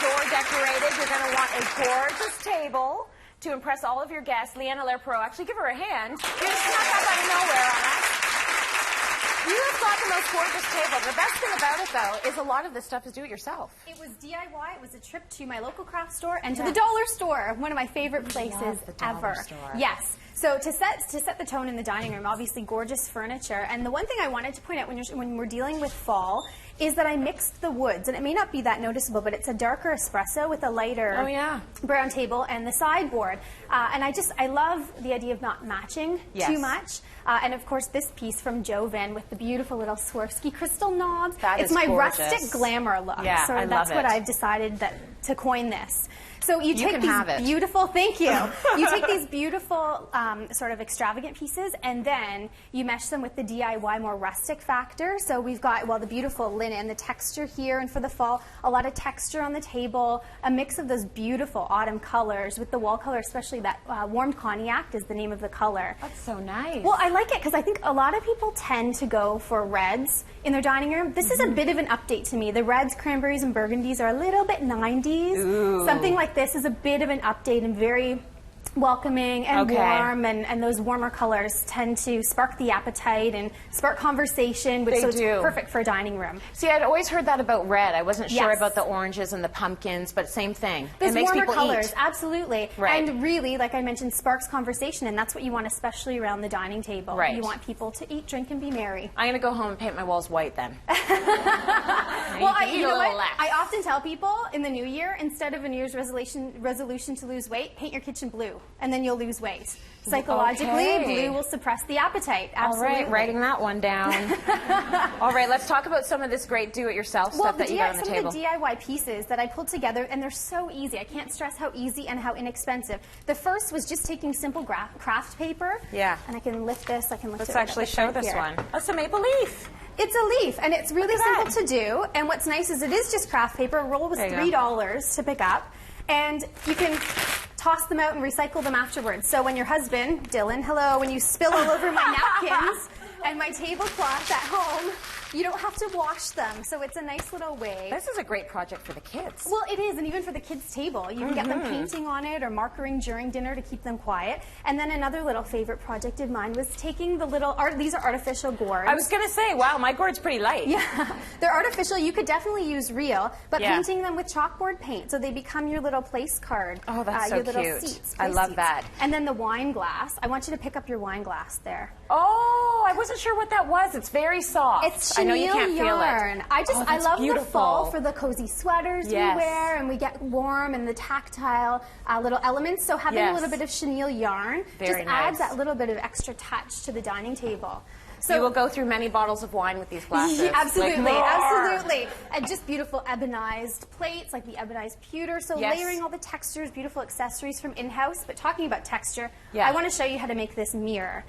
door decorated, you're going to want a gorgeous table to impress all of your guests. Leigh-Ann Allaire Perrault, actually give her a hand. You just snuck up out of nowhere on us. You have got the most gorgeous table. The best thing about it, though, is a lot of this stuff is do-it-yourself. It was DIY. It was a trip to my local craft store and to the dollar store, one of my favorite places ever. Yes. So to set the tone in the dining room, obviously gorgeous furniture. And the one thing I wanted to point out when we're dealing with fall is that I mixed the woods, and it may not be that noticeable, but it's a darker espresso with a lighter brown table and the sideboard. And I love the idea of not matching too much. And of course, this piece from Jovan with the beautiful little Swarovski crystal knobs. It's my rustic glamour look. Yeah, so that's what I've decided to coin this. So you take these beautiful, thank you. You take these beautiful sort of extravagant pieces and then you mesh them with the DIY more rustic factor. So we've got, well, the beautiful linen, the texture here, and for the fall, a lot of texture on the table, a mix of those beautiful autumn colors with the wall color, especially that warmed cognac is the name of the color. That's so nice. Well, I like it because I think a lot of people tend to go for reds in their dining room. This is a bit of an update to me. The reds, cranberries, and burgundies are a little bit 90s. Ooh. Something like this is a bit of an update and very welcoming and warm, and those warmer colors tend to spark the appetite and spark conversation, which so it's perfect for a dining room. See, I'd always heard that about red. I wasn't sure about the oranges and the pumpkins, but same thing. Those it makes warmer people colors, eat. Absolutely. Right. And really, like I mentioned, sparks conversation, and that's what you want, especially around the dining table. Right. You want people to eat, drink, and be merry. I'm going to go home and paint my walls white then. Well, you know what? I often tell people in the new year, instead of a New Year's resolution to lose weight, paint your kitchen blue, and then you'll lose weight. Psychologically, blue will suppress the appetite. Absolutely. All right, writing that one down. All right, let's talk about some of this great do-it-yourself stuff that you got on the table. Some of the DIY pieces that I pulled together, and they're so easy. I can't stress how easy and how inexpensive. The first was just taking simple craft paper. Yeah. And I can lift this. I can lift it. Let's actually show this one. That's a maple leaf. It's a leaf, and it's really simple to do. And what's nice is it is just craft paper. A roll was $3 to pick up. And you can toss them out and recycle them afterwards. So when your husband, Dylan, hello, when you spill all over my napkins and my tablecloth at home, you don't have to wash them. So it's a nice little way. This is a great project for the kids. Well, it is, and even for the kids' table. You can get them painting on it or markering during dinner to keep them quiet. And then another little favorite project of mine was taking the little, these are artificial gourds. I was going to say, wow, my gourd's pretty light. Yeah, they're artificial. You could definitely use real, but painting them with chalkboard paint, so they become your little place card. Oh, that's so your little cute. Seats, I love that. And then the wine glass. I want you to pick up your wine glass there. Oh, I wasn't sure what that was. It's very soft. It's chenille I know you can't yarn. Feel it. I love the fall for the cozy sweaters we wear, and we get warm and the tactile little elements. So having a little bit of chenille yarn adds that little bit of extra touch to the dining table. So you will go through many bottles of wine with these glasses. Yeah, absolutely, absolutely. And just beautiful ebonized plates, like the ebonized pewter. So layering all the textures, beautiful accessories from in-house. But talking about texture, I want to show you how to make this mirror.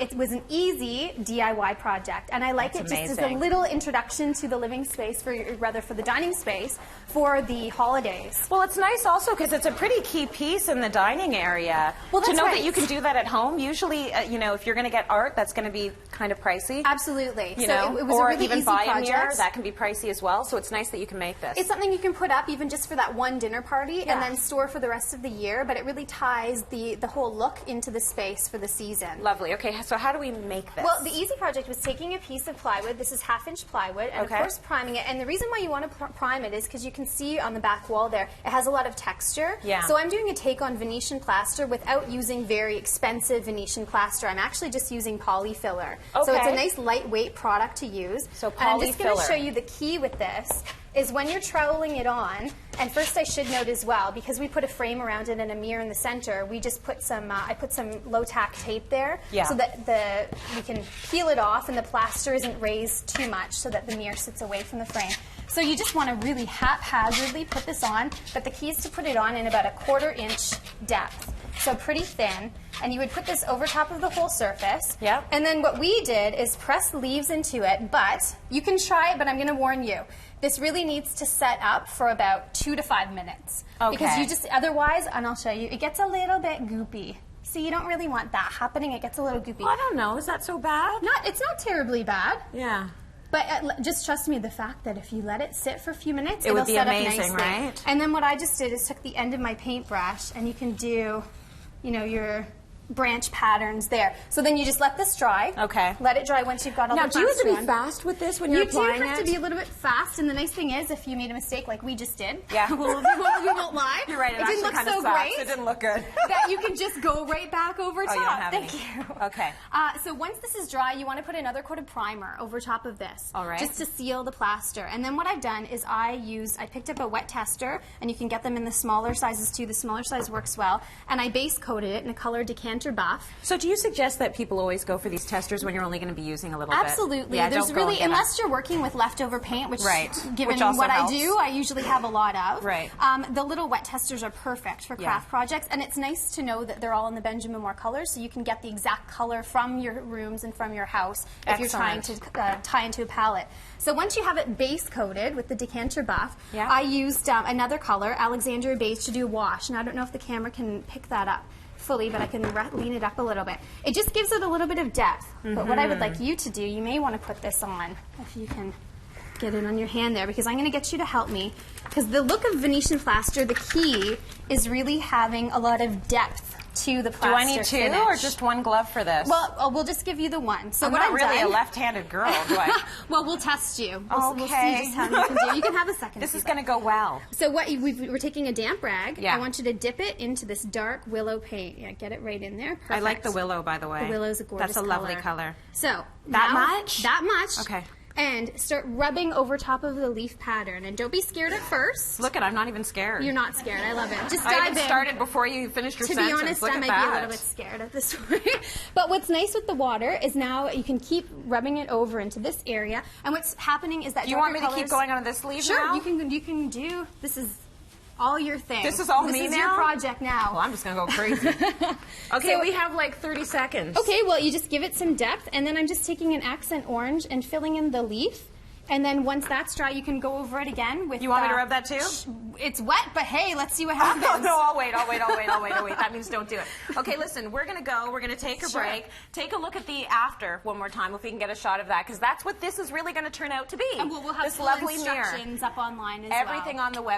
It was an easy DIY project, and I like it just as a little introduction to the living space, for the dining space for the holidays. Well, it's nice also because it's a pretty key piece in the dining area. Well, to know that you can do that at home. Usually, you know, if you're going to get art, that's going to be kind of pricey. Absolutely. You know, it was or a really even easy buy project. a mirror, that can be pricey as well. So it's nice that you can make this. It's something you can put up even just for that one dinner party and then store for the rest of the year. But it really ties the whole look into the space for the season. Lovely. Okay, so how do we make this? Well, the easy project was taking a piece of plywood. This is 1/2-inch plywood, and of course priming it. And the reason why you want to prime it is because you can see on the back wall there, it has a lot of texture. Yeah. So I'm doing a take on Venetian plaster without using very expensive Venetian plaster. I'm actually just using poly filler. Okay. So it's a nice lightweight product to use. So poly filler. I'm just going to show you the key with this is when you're troweling it on, and first I should note as well, because we put a frame around it and a mirror in the center, we just put some, I put some low-tack tape there so that we can peel it off and the plaster isn't raised too much so that the mirror sits away from the frame. So you just want to really haphazardly put this on, but the key is to put it on in about a 1/4 inch depth. So pretty thin, and you would put this over top of the whole surface. Yep. And then what we did is press leaves into it, but you can try it, but I'm going to warn you. This really needs to set up for about 2 to 5 minutes. Okay. Because you just, otherwise, and I'll show you, it gets a little bit goopy. So you don't really want that happening. It gets a little goopy. I don't know. Is that so bad? It's not terribly bad. Yeah. But just trust me, the fact that if you let it sit for a few minutes, it would be set amazing, up nicely. right? And then what I just did is took the end of my paintbrush, and you can do, you know, your branch patterns there. So then you just let this dry. Okay. Let it dry once you've got all the plaster on. Now, do you have to be fast with this when you're applying it? You do have to be a little bit fast, and the nice thing is, if you made a mistake like we just did, yeah. we won't lie. You're right, it didn't look so great. It didn't look good. That you can just go right back over top. You don't have Thank any. you. Okay. So once this is dry, you want to put another coat of primer over top of this. All right. Just to seal the plaster. And then what I've done is I picked up a wet tester, and you can get them in the smaller sizes too. The smaller size works well. And I base coated it in a color decanter buff. So do you suggest that people always go for these testers when you're only going to be using a little bit? Absolutely. Yeah, there's really, unless you're working with leftover paint, which given what I do, I usually have a lot of. Right. The little wet testers are perfect for craft projects, and it's nice to know that they're all in the Benjamin Moore colors, so you can get the exact color from your rooms and from your house if you're trying to tie into a palette. So once you have it base coated with the decanter buff, I used another color, Alexandria Beige, to do a wash. And I don't know if the camera can pick that up fully, but I can lean it up a little bit. It just gives it a little bit of depth. But what I would like you to do, you may want to put this on, if you can get it on your hand there, because I'm going to get you to help me. Because the look of Venetian plaster, the key is really having a lot of depth to the plaster. Do I need two finish. or just one glove for this? Well, we'll just give you the one. So I'm what not I've really done, a left-handed girl, do I? Well, we'll test you. We'll see just how you can do. You can have a second. This is going to go well. So we're taking a damp rag. Yeah. I want you to dip it into this dark willow paint. Yeah, get it right in there. Perfect. I like the willow, by the way. The willow's a gorgeous color. That's a lovely color. So that much? That much. Okay. And start rubbing over top of the leaf pattern. And don't be scared at first. Look I'm not even scared. You're not scared. I love it. Just dive I in. even started before you finished your sentence. To be honest, Look I at might that. be a little bit scared at this point. But what's nice with the water is now you can keep rubbing it over into this area. And what's happening is that you want me to keep going on this leaf now? Sure, you can do. This is all your thing. This is all me now? This is your project now. Well, I'm just going to go crazy. Okay, so we have like 30 seconds. Okay, well, you just give it some depth, and then I'm just taking an accent orange and filling in the leaf. And then once that's dry, you can go over it again with. You want me to rub that too? It's wet, but hey, let's see what happens. Oh, no, I'll wait. That means don't do it. Okay, listen, we're going to go. We're going to take a break. Take a look at the after one more time if we can get a shot of that, because that's what this is really going to turn out to be. And we'll have this full lovely instructions mirror. up online as Everything well. on the web.